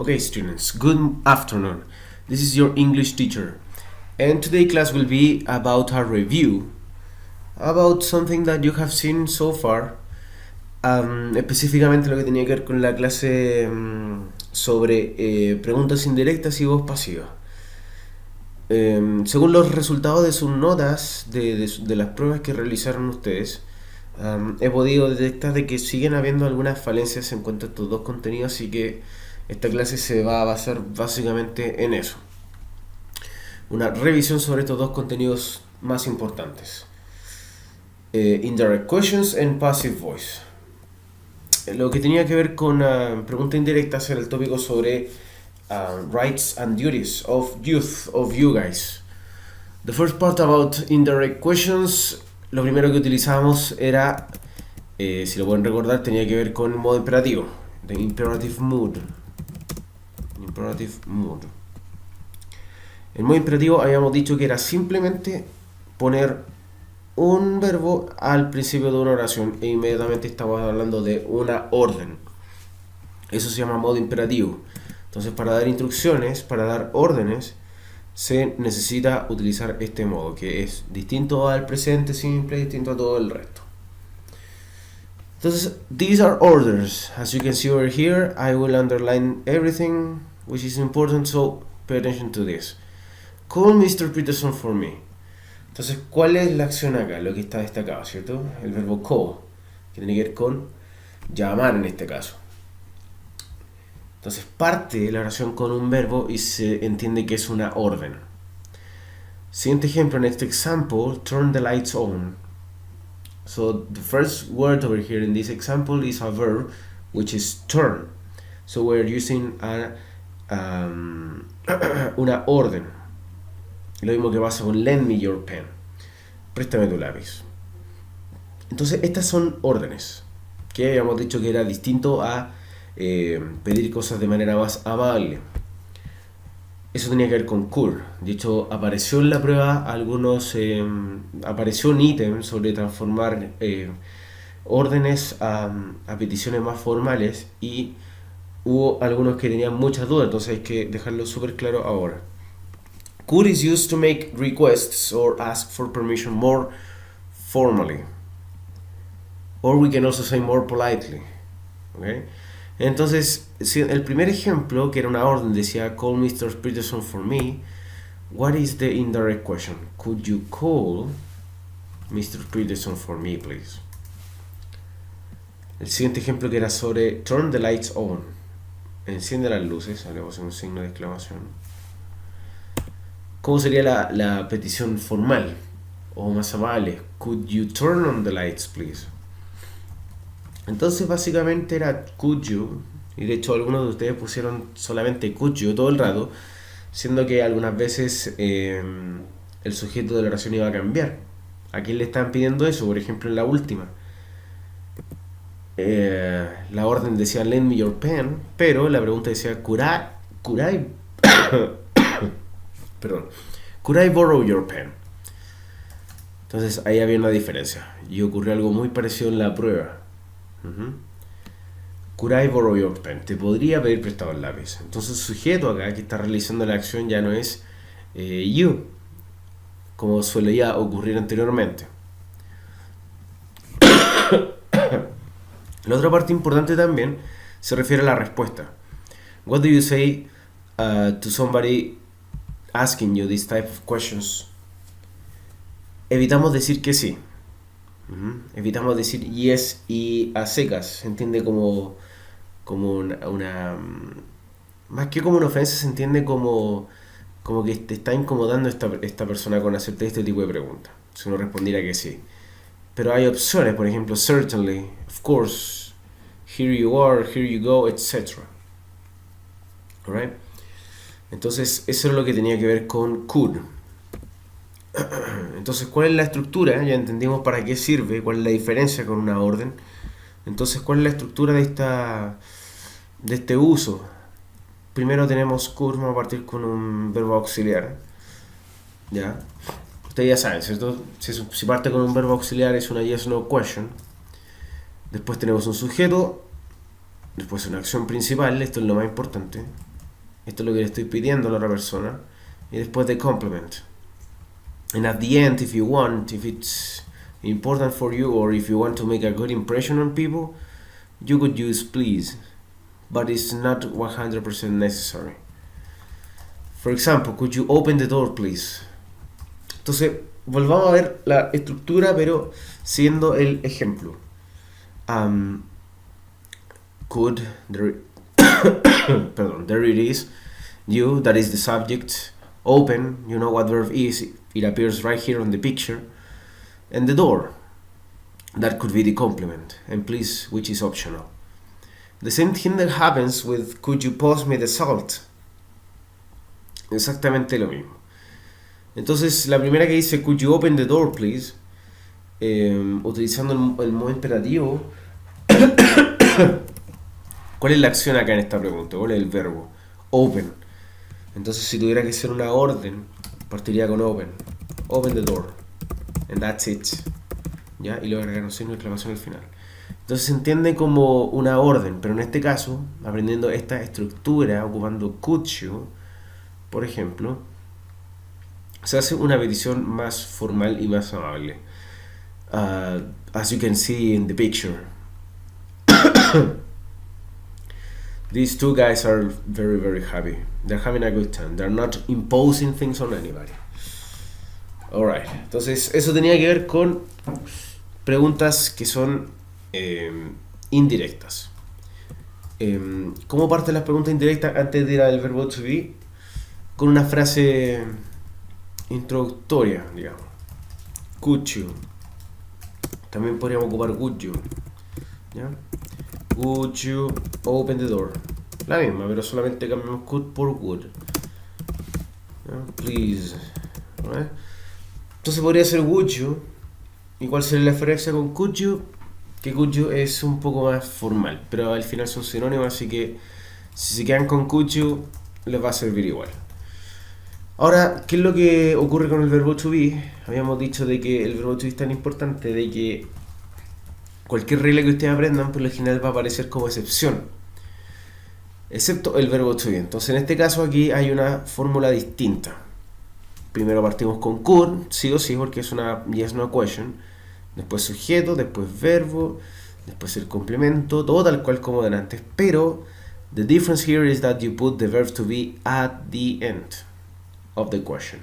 Okay, students, good afternoon. This is your English teacher, and today class will be about a review about something that you have seen so far. Específicamente lo que tenía que ver con la clase sobre preguntas indirectas y voz pasiva. Según los resultados de sus notas de las pruebas que realizaron ustedes, he podido detectar de que siguen habiendo algunas falencias en cuanto a estos dos contenidos, así que esta clase se va a basar básicamente en eso. Una revisión sobre estos dos contenidos más importantes. Indirect questions and passive voice. Lo que tenía que ver con preguntas indirectas era el tópico sobre rights and duties of you guys. The first part about indirect questions, lo primero que utilizábamos era, si lo pueden recordar, tenía que ver con el modo imperativo, the imperative mood. El modo imperativo habíamos dicho que era simplemente poner un verbo al principio de una oración e inmediatamente estamos hablando de una orden. Eso se llama modo imperativo. Entonces, para dar instrucciones, para dar órdenes, se necesita utilizar este modo, que es distinto al presente simple, distinto a todo el resto. Entonces, these are orders. As you can see over here, I will underline everything which is important, so pay attention to this. Call Mr. Peterson for me. Entonces, ¿cuál es la acción acá? Lo que está destacado, ¿cierto? El verbo call, que tiene que ver con llamar en este caso. Entonces, parte la oración con un verbo y se entiende que es una orden. Siguiente ejemplo, next example, turn the lights on. So, the first word over here in this example is a verb, which is turn. So, we're using una orden. Lo mismo que pasa con lend me your pen. Préstame tu lápiz. Entonces, estas son órdenes, que habíamos dicho que era distinto a pedir cosas de manera más amable. Eso tenía que ver con could. De hecho, apareció en la prueba apareció un ítem sobre transformar órdenes a peticiones más formales y hubo algunos que tenían muchas dudas, entonces hay que dejarlo súper claro ahora. Could is used to make requests or ask for permission more formally. Or we can also say more politely. Okay? Entonces, el primer ejemplo, que era una orden, decía call Mr. Peterson for me. What is the indirect question? Could you call Mr. Peterson for me, please? El siguiente ejemplo, que era sobre turn the lights on. Enciende las luces. Le vamos a hacer un signo de exclamación. ¿Cómo sería la petición formal o más amable? Could you turn on the lights, please? Entonces básicamente era could you, y de hecho algunos de ustedes pusieron solamente could you todo el rato, siendo que algunas veces el sujeto de la oración iba a cambiar. ¿A quién le estaban pidiendo eso? Por ejemplo, en la última. La orden decía lend me your pen, pero la pregunta decía could I borrow your pen? Entonces ahí había una diferencia y ocurrió algo muy parecido en la prueba. Could I borrow your pen? Te podría pedir prestado el lápiz. Entonces el sujeto acá que está realizando la acción ya no es you, como solía ocurrir anteriormente. La otra parte importante también se refiere a la respuesta. What do you say to somebody asking you this type of questions? Evitamos decir que sí. Evitamos decir yes y a secas. Se entiende como una más que como una ofensa, se entiende como que te está incomodando esta persona con hacerte este tipo de preguntas. Si uno respondiera que sí. Pero hay opciones, por ejemplo, certainly, of course, here you are, here you go, etc. Alright? Entonces, eso es lo que tenía que ver con could. Entonces, ¿cuál es la estructura? Ya entendimos para qué sirve, cuál es la diferencia con una orden. Entonces, ¿cuál es la estructura de este uso? Primero tenemos could, vamos a partir con un verbo auxiliar. ¿Ya? Ustedes ya saben, ¿cierto? Si parte con un verbo auxiliar es una yes no question. Después tenemos un sujeto, después una acción principal, esto es lo más importante. Esto es lo que le estoy pidiendo a la otra persona. Y después the complement. And at the end, if you want, if it's important for you, or if you want to make a good impression on people, you could use please, but it's not 100% necessary. For example, could you open the door, please? Entonces, volvamos a ver la estructura, pero siendo el ejemplo. Could, there, pardon, there it is. You, that is the subject. Open, you know what verb is. It appears right here on the picture. And the door, that could be the complement. And please, which is optional. The same thing that happens with could you pass me the salt. Exactamente lo mismo. Entonces, la primera que dice could you open the door, please, utilizando el modo imperativo. ¿Cuál es la acción acá en esta pregunta? ¿Cuál es el verbo? Open. Entonces, si tuviera que ser una orden, partiría con open. Open the door. And that's it. ¿Ya? Y luego agregar un signo de exclamación al final. Entonces se entiende como una orden, pero en este caso, aprendiendo esta estructura, ocupando could you, por ejemplo, se hace una petición más formal y más amable. As you can see in the picture. These two guys are very, very happy. They're having a good time. They're not imposing things on anybody. Alright. Entonces, eso tenía que ver con preguntas que son indirectas. ¿Cómo parten las preguntas indirectas antes de ir al verbo to be? Con una frase introductoria, digamos. Could you. También podríamos ocupar would you. ¿Ya? Would you open the door? La misma, pero solamente cambiamos could por would. ¿Ya? Please. ¿Vale? Entonces podría ser would you. ¿Y cuál sería la diferencia con could you? Que could you es un poco más formal, pero al final son sinónimos, así que si se quedan con could you, les va a servir igual. Ahora, ¿qué es lo que ocurre con el verbo to be? Habíamos dicho de que el verbo to be es tan importante de que cualquier regla que ustedes aprendan, por lo general va a aparecer como excepción, excepto el verbo to be. Entonces, en este caso aquí hay una fórmula distinta. Primero partimos con could, sí o sí, porque es una yes no question. Después sujeto, después verbo, después el complemento, todo tal cual como delante. Pero the difference here is that you put the verb to be at the end of the question.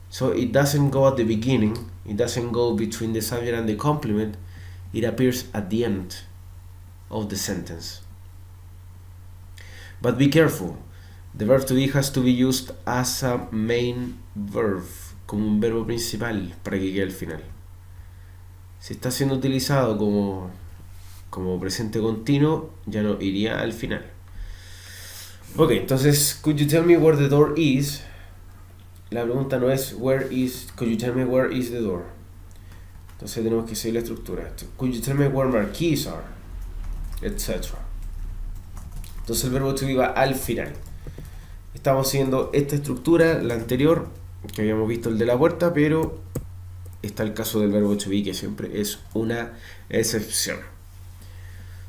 So it doesn't go at the beginning, it doesn't go between the subject and the complement, it appears at the end of the sentence. But be careful, the verb to be has to be used as a main verb, como un verbo principal para que quede al final. Si está siendo utilizado como presente continuo, ya no iría al final. Ok, entonces, could you tell me where the door is? La pregunta no es could you tell me where is the door? Entonces tenemos que seguir la estructura. Could you tell me where my keys are? Etc. Entonces el verbo to be va al final. Estamos siguiendo esta estructura, la anterior, que habíamos visto el de la puerta, pero está el caso del verbo to be, que siempre es una excepción.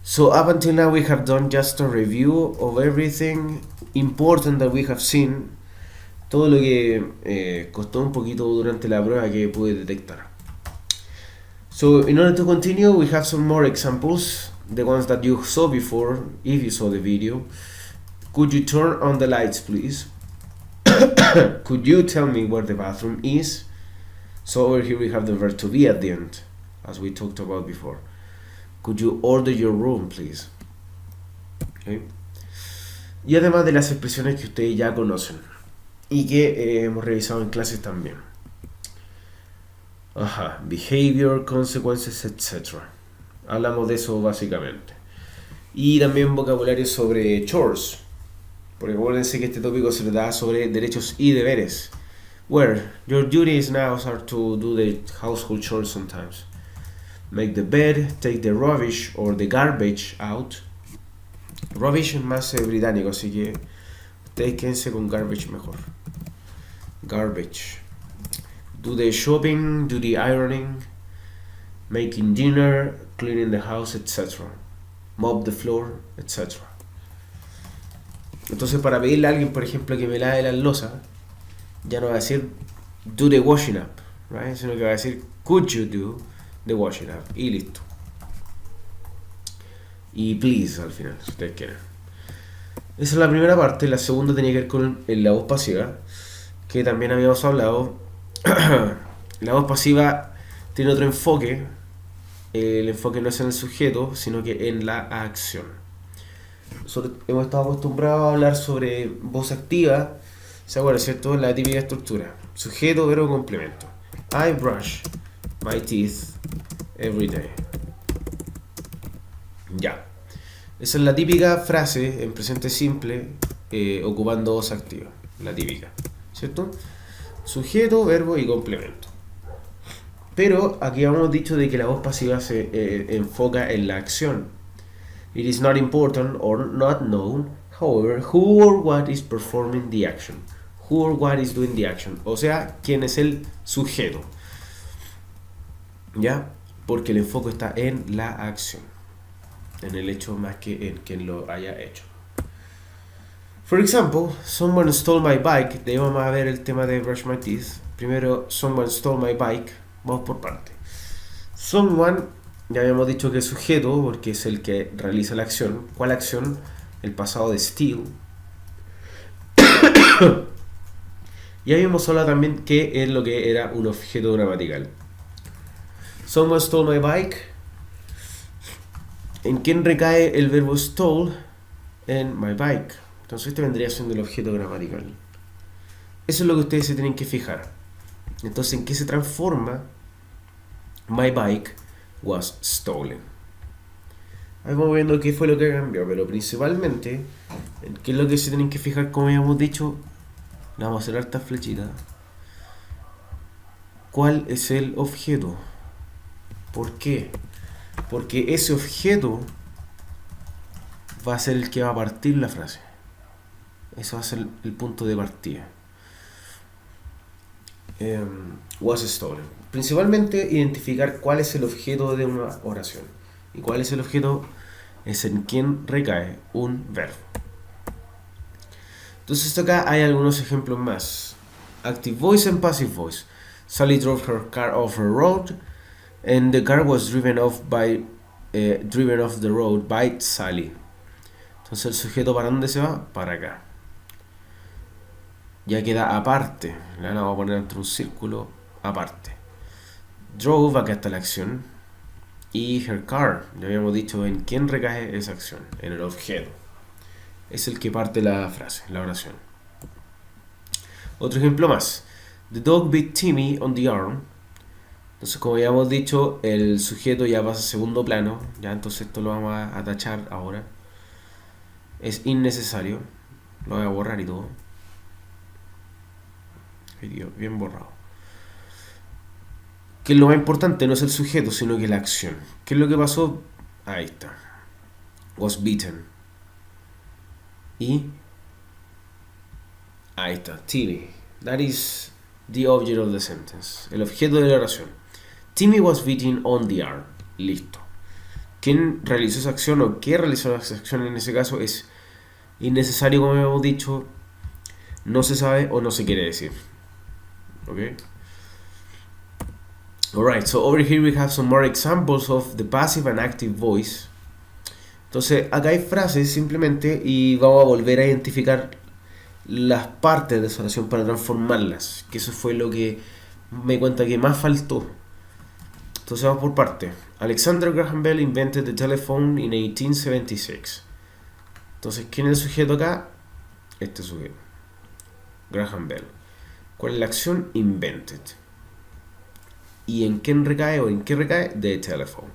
So up until now we have done just a review of everything important that we have seen. Todo lo que costó un poquito durante la prueba que pude detectar. So in order to continue, we have some more examples, the ones that you saw before, if you saw the video. Could you turn on the lights, please? Could you tell me where the bathroom is? So over here we have the verb to be at the end, as we talked about before. Could you order your room, please? Okay. Y además de las expresiones que ustedes ya conocen y que hemos revisado en clases también. Behavior, consequences, etc. Hablamos de eso básicamente. Y también vocabulario sobre chores. Porque acuérdense que este tópico se da sobre derechos y deberes. Where your duties now are to do the household chores sometimes. Make the bed, take the rubbish or the garbage out. Rubbish es más británico, así que ustedes quédense con garbage mejor. Garbage. Do the shopping, do the ironing, making dinner, cleaning the house, etc. Mop the floor, etc. Entonces, para pedirle a alguien, por ejemplo, que me lave las losas, ya no va a decir do the washing up, right? Sino que va a decir could you do the washing up, y listo. Y please al final, si ustedes quieren. Esa es la primera parte. La segunda tenía que ver con la voz pasiva, que también habíamos hablado. La voz pasiva tiene otro enfoque. El enfoque no es en el sujeto, sino que en la acción. Nosotros hemos estado acostumbrados a hablar sobre voz activa. ¿Se acuerdan, cierto? La típica estructura: sujeto, verbo, complemento. I brush my teeth every day. Ya. Esa es la típica frase en presente simple, ocupando voz activa. La típica, ¿cierto? Sujeto, verbo y complemento. Pero aquí hemos dicho de que la voz pasiva se enfoca en la acción. It is not important or not known, however, who or what is performing the action. Who or what is doing the action. O sea, quién es el sujeto. ¿Ya? Porque el enfoque está en la acción, en el hecho más que en quien lo haya hecho. For example, someone stole my bike. De ahí vamos a ver el tema de brush my teeth. Primero, someone stole my bike. Vamos por parte. Someone, ya habíamos dicho que es sujeto porque es el que realiza la acción. ¿Cuál acción? El pasado de steal. Y habíamos hablado también que es lo que era un objeto gramatical. Someone stole my bike. ¿En quién recae el verbo stole? En my bike. Entonces este vendría siendo el objeto gramatical. Eso es lo que ustedes se tienen que fijar. Entonces, ¿en qué se transforma? My bike was stolen. Ahí vamos viendo qué fue lo que cambió, pero principalmente, ¿en qué es lo que se tienen que fijar? Como habíamos dicho, le vamos a hacer hartas flechitas. ¿Cuál es el objeto? ¿Por qué? Porque ese objeto va a ser el que va a partir la frase. Eso va a ser el punto de partida. Was stolen. Principalmente identificar cuál es el objeto de una oración. ¿Y cuál es el objeto? Es en quién recae un verbo. Entonces acá hay algunos ejemplos más. Active voice and passive voice. Sally drove her car off the road and the car was driven off the road by Sally. Entonces el sujeto, ¿para dónde se va? Para acá. Ya queda aparte. La vamos a poner entre un círculo aparte. Drove, acá está la acción. Y her car, ya habíamos dicho en quién recae esa acción, en el objeto. Es el que parte la frase, la oración. Otro ejemplo más. The dog bit Timmy on the arm. Entonces, como ya hemos dicho, el sujeto ya pasa a segundo plano. Ya, entonces esto lo vamos a tachar ahora. Es innecesario. Lo voy a borrar y todo. Ay, Dios, bien borrado. Que lo más importante no es el sujeto, sino que la acción. ¿Qué es lo que pasó? Ahí está. Was beaten. Y ahí está. Timmy. That is the object of the sentence. El objeto de la oración. Timmy was beaten on the arm. Listo. ¿Quién realizó esa acción o qué realizó esa acción en ese caso? Es innecesario, como hemos dicho. No se sabe o no se quiere decir. Okay. Alright, so over here we have some more examples of the passive and active voice. Entonces, acá hay frases simplemente y vamos a volver a identificar las partes de esa oración para transformarlas. Que eso fue lo que me di cuenta que más faltó. Entonces vamos por parte. Alexander Graham Bell invented the telephone in 1876. Entonces, ¿quién es el sujeto acá? Este sujeto. Graham Bell. ¿Cuál es la acción? Invented. ¿Y en quién recae o en qué recae? The telephone.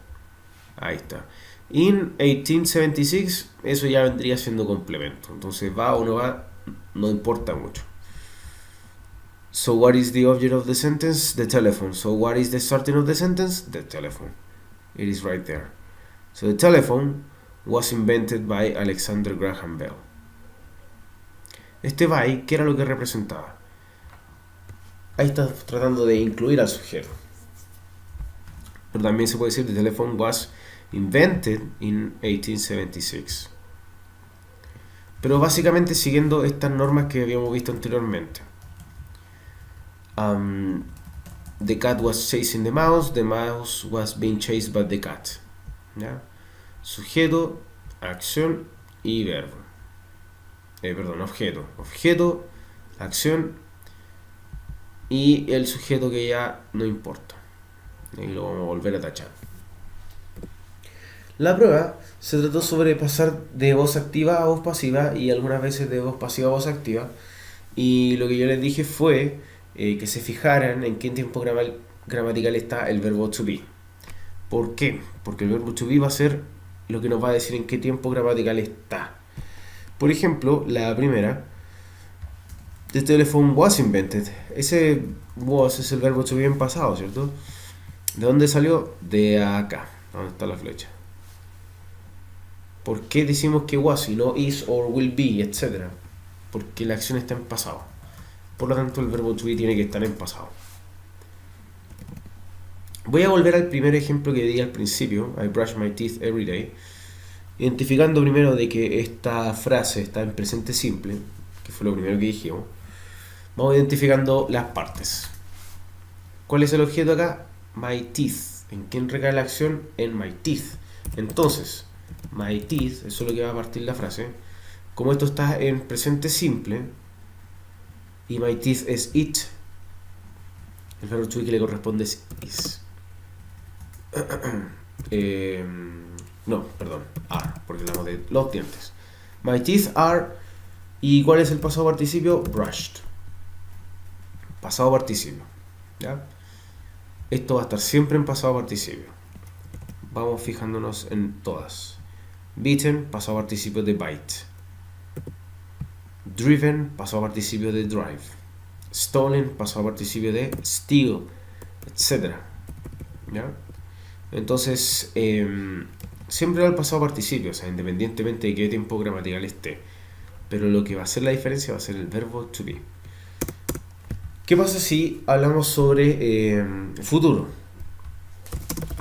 Ahí está. In 1876, eso ya vendría siendo complemento. Entonces, va o no va, no importa mucho. So, what is the object of the sentence? The telephone. So, what is the starting of the sentence? The telephone. It is right there. So, the telephone was invented by Alexander Graham Bell. Este by, ¿qué era lo que representaba? Ahí está tratando de incluir al sujeto. Pero también se puede decir the telephone was invented in 1876. pero básicamente siguiendo estas normas que habíamos visto anteriormente. The cat was chasing the mouse was being chased by the cat. ¿Ya? Sujeto, acción y verbo. Objeto, acción y el sujeto que ya no importa. Y lo vamos a volver a tachar. La prueba se trató sobre pasar de voz activa a voz pasiva y algunas veces de voz pasiva a voz activa. Y lo que yo les dije fue que se fijaran en qué tiempo gramatical está el verbo to be. ¿Por qué? Porque el verbo to be va a ser lo que nos va a decir en qué tiempo gramatical está. Por ejemplo, la primera, the telephone was invented. Ese was es el verbo to be en pasado, ¿cierto? ¿De dónde salió? De acá, donde está la flecha. ¿Por qué decimos que was y no is or will be, etcétera? Porque la acción está en pasado. Por lo tanto, el verbo to be tiene que estar en pasado. Voy a volver al primer ejemplo que di al principio, I brush my teeth every day, identificando primero de que esta frase está en presente simple, que fue lo primero que dijimos. Vamos identificando las partes. ¿Cuál es el objeto acá? My teeth. ¿En quién recae la acción? En my teeth. Entonces, my teeth, eso es lo que va a partir la frase. Como esto está en presente simple y my teeth es it, el verbo to be que le corresponde es is. Are, porque hablamos de los dientes. My teeth are. ¿Y cuál es el pasado participio? Brushed. Pasado participio. ¿Ya? Esto va a estar siempre en pasado participio. Vamos fijándonos en todas. Beaten, pasado participio de bite. Driven, pasado participio de drive. Stolen, pasado participio de steal, etc. ¿Ya? Entonces, siempre va el pasado participio, o sea, independientemente de qué tiempo gramatical esté. Pero lo que va a hacer la diferencia va a ser el verbo to be. ¿Qué pasa si hablamos sobre futuro?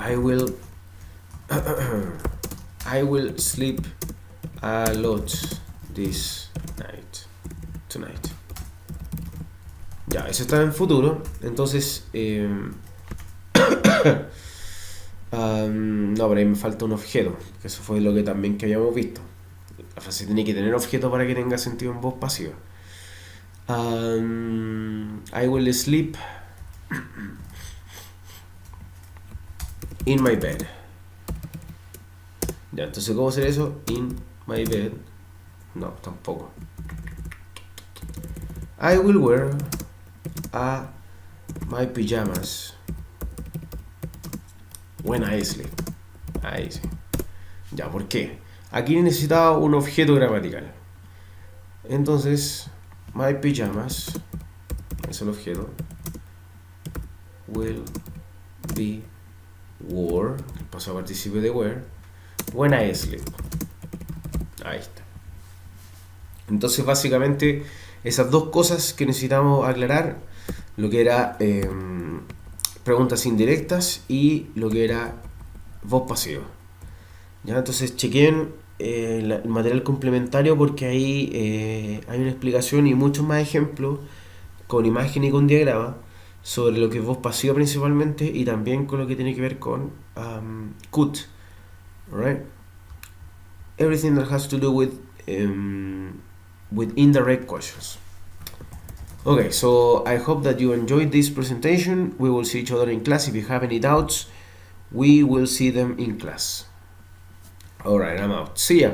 I will sleep a lot tonight. Ya, eso está en futuro. Entonces, no, pero ahí me falta un objeto, que eso fue lo que también que habíamos visto. La frase tiene que tener objeto para que tenga sentido en voz pasiva. I will sleep in my bed. Ya, entonces ¿cómo hacer eso? In my bed. No, tampoco. I will wear my pajamas when I sleep. Ahí sí. Ya, ¿por qué? Aquí necesitaba un objeto gramatical. Entonces, my pajamas es el objeto. Will be wore, el pasado participio de wear, when I sleep. Ahí está. Entonces, básicamente, esas dos cosas que necesitamos aclarar, lo que era preguntas indirectas y lo que era voz pasiva. Ya, entonces chequen el material complementario porque ahí hay una explicación y muchos más ejemplos con imagen y con diagrama sobre lo que es voz pasiva principalmente y también con lo que tiene que ver con could. Right? Everything that has to do with indirect questions. Okay, so I hope that you enjoyed this presentation. We will see each other in class. If you have any doubts, we will see them in class. Alright, I'm out. See ya.